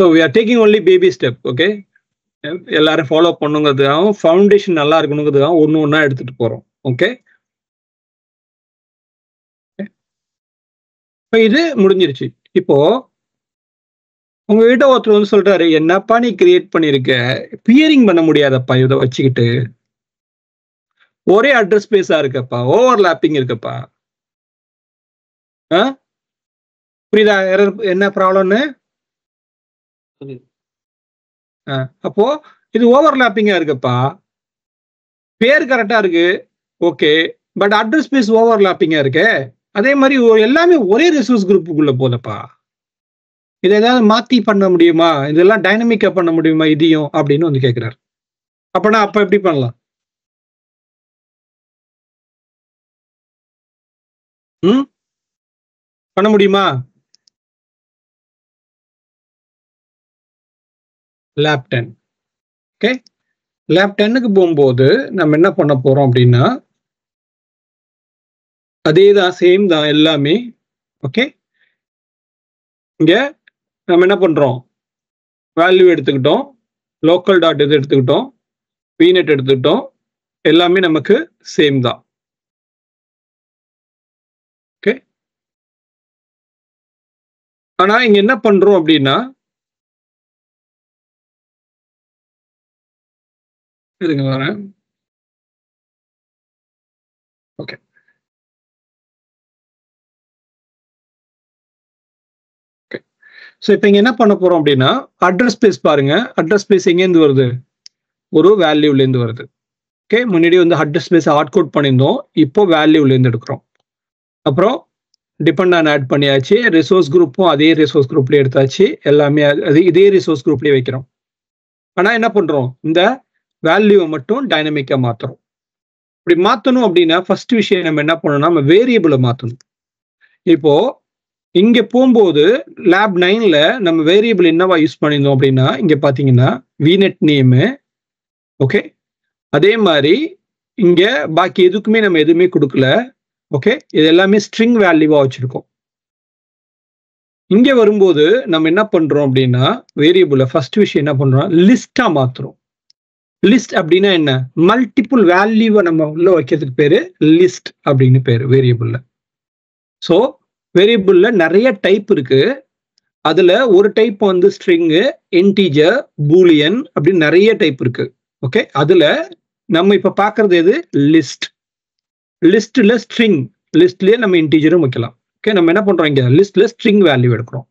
So we are taking only baby step, okay? எல்லாரும் follow பண்ணுங்கிறதுக்காகவும் foundation நல்லா இருக்கணுங்கிறதுக்காகவும் ஒன்று ஒன்றா எடுத்துட்டு போகிறோம். ஓகே, இப்போ இது முடிஞ்சிருச்சு. இப்போ உங்ககிட்ட ஒருத்தர் வந்து சொல்றாரு, என்னப்பா நீ கிரியேட் பண்ணிருக்க, பியரிங் பண்ண முடியாதப்பா இதை வச்சுக்கிட்டு, ஒரே அட்ரஸ் ஸ்பேஸா இருக்கப்பா, ஓவர்லாப்பிங் இருக்கப்பா. புரியுதா என்ன ப்ராப்ளம்னு? அப்போ இது ஓவர்லாப்பிங்கா இருக்குப்பா, பேர் கரெக்டா இருக்கு, ஓகே, பட் அட்ரஸ் ஸ்பேஸ் ஓவர்லாப்பிங்கா இருக்கு. அதே மாதிரி எல்லாமே ஒரே ரிசோர்ஸ் குரூப்புக்குள்ள போதப்பா, இதை ஏதாவது மாத்தி பண்ண முடியுமா, இதெல்லாம் டைனமிக்கா பண்ண முடியுமா இதையும் அப்படின்னு வந்து கேட்கிறாரு. அப்பனா அப்ப எப்படி பண்ணலாம்? பண்ண முடியுமா? லேப் 10. ஓகே, லேப் 10க்கு போகும்போது நம்ம என்ன பண்ண போறோம் அப்படின்னா, அதே தான், சேம் தான் எல்லாமே. ஓகே, இங்க நம்ம என்ன பண்றோம், வேல்யூ எடுத்துக்கிட்டோம், லோக்கல் டாட் இது எடுத்துக்கிட்டோம், வீநெட் எடுத்துக்கிட்டோம், எல்லாமே நமக்கு சேம் தான். ஓகே, ஆனா இங்க என்ன பண்றோம் அப்படின்னா, இருங்க வரேன். ஓகே, ஸோ இப்போ இங்க என்ன பண்ண போறோம் அப்படின்னா, அட்ரஸ் ஸ்பேஸ் பாருங்க, அட்ரஸ் ஸ்பேஸ் எங்கேருந்து வருது, ஒரு வேல்யூலேருந்து வருது. ஓகே, முன்னாடி வந்து அட்ரஸ் ஸ்பேஸ் ஹார்ட் கோட் பண்ணியிருந்தோம், இப்போ வேல்யூலேருந்து எடுக்கிறோம். அப்புறம் டிபெண்ட் ஆன் ஆட் பண்ணியாச்சு, ரிசோர்ஸ் குரூப்பும் அதே ரிசோர்ஸ் குரூப்லேயே எடுத்தாச்சு, எல்லாமே அது இதே ரிசோர்ஸ் குரூப்லேயே வைக்கிறோம். ஆனால் என்ன பண்ணுறோம், இந்த வேல்யூவை மட்டும் டைனமிக்காக மாற்றுறோம். இப்படி மாற்றணும் அப்படின்னா ஃபர்ஸ்ட் விஷயம் நம்ம என்ன பண்ணணும்னா, நம்ம வேரியபிளை மாற்றணும். இப்போ இங்க போகும்போது லேப் 9ல நம்ம வேரியபிள் என்னவா யூஸ் பண்ணியிருந்தோம் அப்படின்னா, இங்க பாத்தீங்கன்னா வீநெட் நேமு. ஓகே, அதே மாதிரி இங்க பாக்கி எதுக்குமே நம்ம எதுவுமே கொடுக்கல. ஓகே, இது எல்லாமே ஸ்ட்ரிங் வேல்யூவா வச்சிருக்கோம். இங்க வரும்போது நம்ம என்ன பண்றோம் அப்படின்னா, வேரியபிள ஃபர்ஸ்ட் விஷயம் என்ன பண்றோம், லிஸ்டா மாத்துறோம். லிஸ்ட் அப்படின்னா என்ன, மல்டிபிள் வேல்யூவை நம்ம உள்ள வைக்கிறதுக்கு பேரு லிஸ்ட் அப்படின்னு பேரு வேரியபிள்ல. ஸோ வேரியபிள்ல நிறைய டைப் இருக்கு. அதுல ஒரு டைப் வந்து ஸ்ட்ரிங்கு, இன்டிஜர், பூலியன் அப்படின்னு நிறைய டைப் இருக்கு. ஓகே, அதுல நம்ம இப்ப பாக்குறது எது, லிஸ்ட். லிஸ்ட்ல ஸ்ட்ரிங், லிஸ்ட்லயே நம்ம இன்டிஜரும் வைக்கலாம். ஓகே, நம்ம என்ன பண்றோம், இங்க லிஸ்ட்ல ஸ்ட்ரிங் வேல்யூ எடுக்கிறோம்.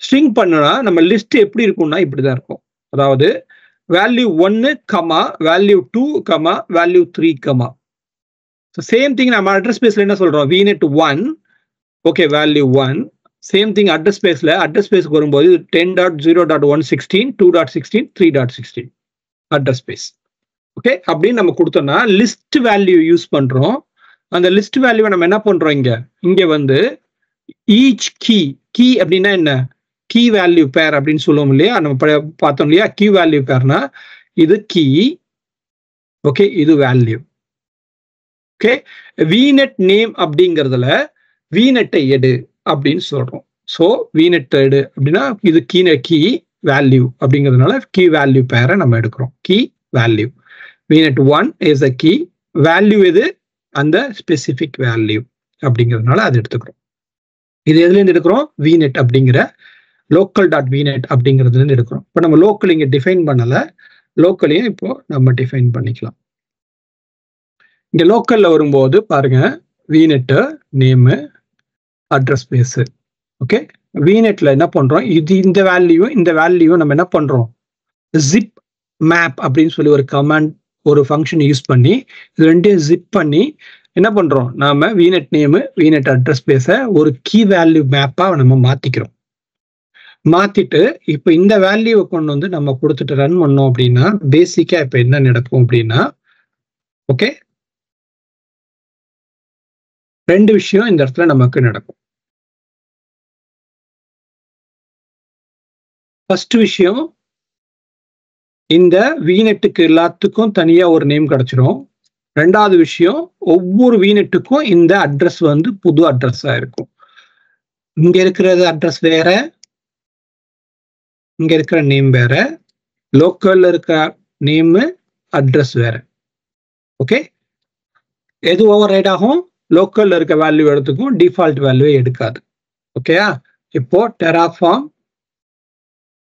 ஸ்ட்ரிங் பண்ணா நம்ம லிஸ்ட் எப்படி இருக்கும்னா இப்படிதான் இருக்கும். அதாவது value 1 comma value 2 comma value 3 comma. Same thing நம்ம அட்ரஸ் ஸ்பேஸ்ல என்ன சொல்றோம், வீநெட் 1, okay, value 1. Same thing address ஸ்பேஸ்ல அட்ரஸ் ஸ்பேஸ்க்கு வரும்போது 10.0.116, 2.16, 3.16 அட்ரஸ் ஸ்பேஸ். ஓகே, அப்படின்னு நம்ம கொடுத்தோம்னா லிஸ்ட் வேல்யூ யூஸ் பண்றோம். அந்த லிஸ்ட் வேல்யூவை நம்ம என்ன பண்றோம், இங்க வந்து ஈச் கீ அப்படின்னா என்ன, கீ வேல்யூ பேர் அப்படின்னு சொல்லுவோம் இல்லையா, நம்ம பார்த்தோம் இல்லையா, கீ வேல்யூ பேர்னா இது கீ. ஓகே, இது வேல்யூ. ஓகே, வீநெட் நேம் அப்படிங்கிறதுல வீநெட்டை எடு அப்படின்னு சொல்றோம். ஸோ வீநெட் எடு அப்படின்னா இது கீ வேல்யூ அப்படிங்கிறதுனால கீ வேல்யூ பேரை நம்ம எடுக்கிறோம். Key value VNet 1 is a key value, இது அந்த ஸ்பெசிபிக் வேல்யூ அப்படிங்கிறதுனால அது எடுத்துக்கிறோம். இது எதுல இருந்து எடுக்கிறோம், வீநெட் அப்படிங்கிற லோக்கல் டாட் வீநெட் அப்படிங்கிறதுல இருந்து எடுக்கிறோம். இப்போ நம்ம லோக்கல் இங்க டிஃபைன் பண்ணல, லோக்கலையும் இப்போ நம்ம டிஃபைன் பண்ணிக்கலாம். இங்க லோக்கல்ல வரும்போது பாருங்க, Vnet name, address space. Okay, வீநெட்ல என்ன பண்றோம், இது இந்த வேல்யூ நம்ம என்ன பண்றோம், ஜிப் மேப் அப்படின்னு சொல்லி ஒரு கமாண்ட், ஒரு ஃபங்க்ஷன் யூஸ் பண்ணி இது ரெண்டையும் ஜிப் பண்ணி என்ன பண்றோம், நாம வீநெட் நேமு வீநெட் அட்ரஸ் ஸ்பேஸை ஒரு கீ வேல்யூ மேப்பா நம்ம மாத்திக்கிறோம். மாத்திட்டு இப்ப இந்த வேல்யூவை கொண்டு வந்து நம்ம கொடுத்துட்டு ரன் பண்ணோம் அப்படின்னா பேசிக்கா இப்ப என்ன நடக்கும் அப்படின்னா, ஓகே, ரெண்டு விஷயம் இந்த இடத்துல நமக்கு நடக்கும். ஃபர்ஸ்ட் விஷயம், இந்த வீநெட்டுக்கு எல்லாத்துக்கும் தனியா ஒரு நேம் கிடைச்சிரும். ரெண்டாவது விஷயம், ஒவ்வொரு வீநெட்டுக்கும் இந்த அட்ரஸ் வந்து புது அட்ரஸா இருக்கும். இங்க இருக்கிறது அட்ரஸ் வேற, இங்க இருக்கிற நேம் வேற, லோக்கல்ல இருக்க நேம் அட்ரஸ் வேற. ஓகே, எது ஓவர் ரைட் ஆகும்? லோக்கல்ல இருக்க வேல்யூ எடுத்துக்கும், டிஃபால்ட் வேல்யூ எடுக்காது. ஓகேயா? இப்போ Terraform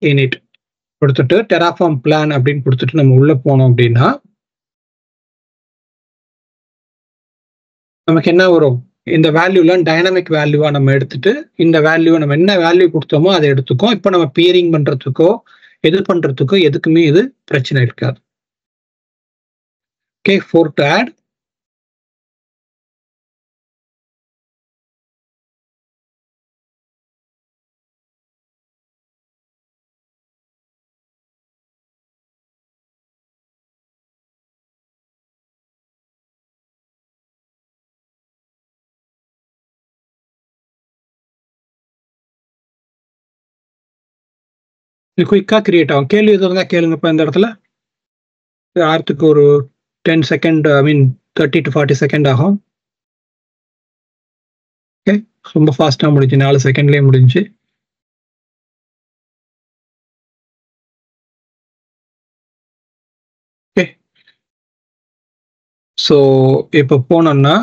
init கொடுத்துட்டு Terraform plan அப்படின்னு கொடுத்துட்டு நம்ம உள்ள போனோம் அப்படின்னா நமக்கு என்ன வரும்? இந்த வேல்யூலாம் டைனமிக் வேல்யூவா நம்ம எடுத்துட்டு இந்த வேல்யூவை நம்ம என்ன வேல்யூ கொடுத்தோமோ அதை எடுத்துக்கோம். இப்போ நம்ம பியரிங் பண்றதுக்கோ எது பண்றதுக்கோ எதுக்குமே இது பிரச்சனை இருக்காது. ஓகே, for to add இது குயிக்கா கிரியேட் ஆகும். கேள்வி எதுவும் இருந்தா கேளுங்கப்பா இந்த இடத்துல. ஆர்த்துக்கு ஒரு 10 second, I mean 30 to 40 second ஆகும். ஓகே, ரொம்ப ஃபாஸ்டா முடிஞ்சு, 4 செகண்ட்லயே முடிஞ்சு. ஓகே, ஸோ இப்போ போனோம்னா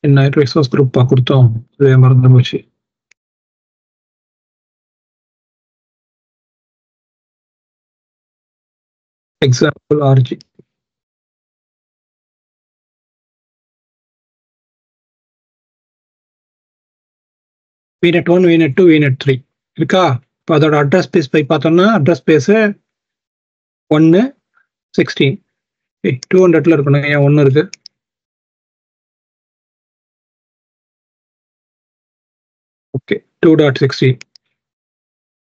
என்ன ரிசோர்ஸ் குரூப்பா கொடுத்தோம், இதே மறந்து போச்சு. Example RG. VNet 1, VNet 2, VNet 3 இருக்கா? இப்போ அதோட அட்ரஸ் ஸ்பேஸ் போய் பார்த்தோம்னா அட்ரஸ் ஸ்பேஸ் 1 16 200ல இருக்கணும். ஏன் 1 இருக்கு? ஓகே, 2.16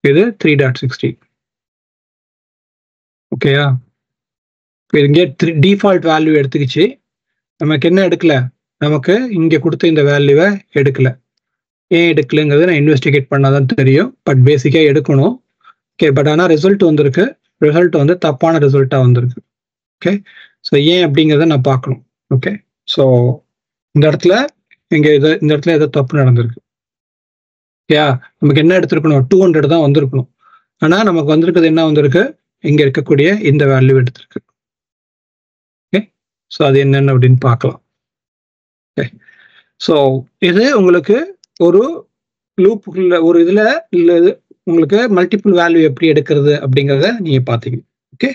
இது 3.16. ஓகேயா? இங்கே டிஃபால்ட் வேல்யூ எடுத்துக்கிச்சு. நமக்கு என்ன எடுக்கல? நமக்கு இங்க கொடுத்த இந்த வேல்யூவை எடுக்கல. ஏன் எடுக்கலங்கிறது நான் இன்வெஸ்டிகேட் பண்ணாதான் தெரியும். பட் பேசிக்கா எடுக்கணும். ஓகே, பட் ஆனால் ரிசல்ட் வந்திருக்கு. ரிசல்ட் வந்து தப்பான ரிசல்ட்டா வந்திருக்கு. ஓகே, ஸோ ஏன் அப்படிங்கிறத நான் பார்க்கணும். ஓகே, ஸோ இந்த இடத்துல இந்த இடத்துல ஏதோ தப்பு நடந்திருக்கு. ஓகேயா? நமக்கு என்ன எடுத்திருக்கணும்? 200 தான் வந்திருக்கணும். ஆனா நமக்கு வந்திருக்கிறது என்ன வந்திருக்கு? இங்க இருக்கக்கூடிய இந்த வேல்யூ எடுத்திருக்கு. ஓகே, ஸோ அது என்னன்னு அப்படின்னு பார்க்கலாம். ஓகே, ஸோ இது உங்களுக்கு ஒரு லூப்புக்குள்ள ஒரு இதுல உங்களுக்கு மல்டிபிள் வேல்யூ எப்படி எடுக்கிறது அப்படிங்கிறத நீங்க பாத்தீங்க. ஓகே,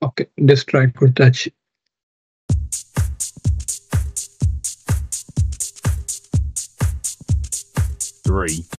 ஓகே, டிஸ்ட்ராய் கொடுத்தாச்சு. 3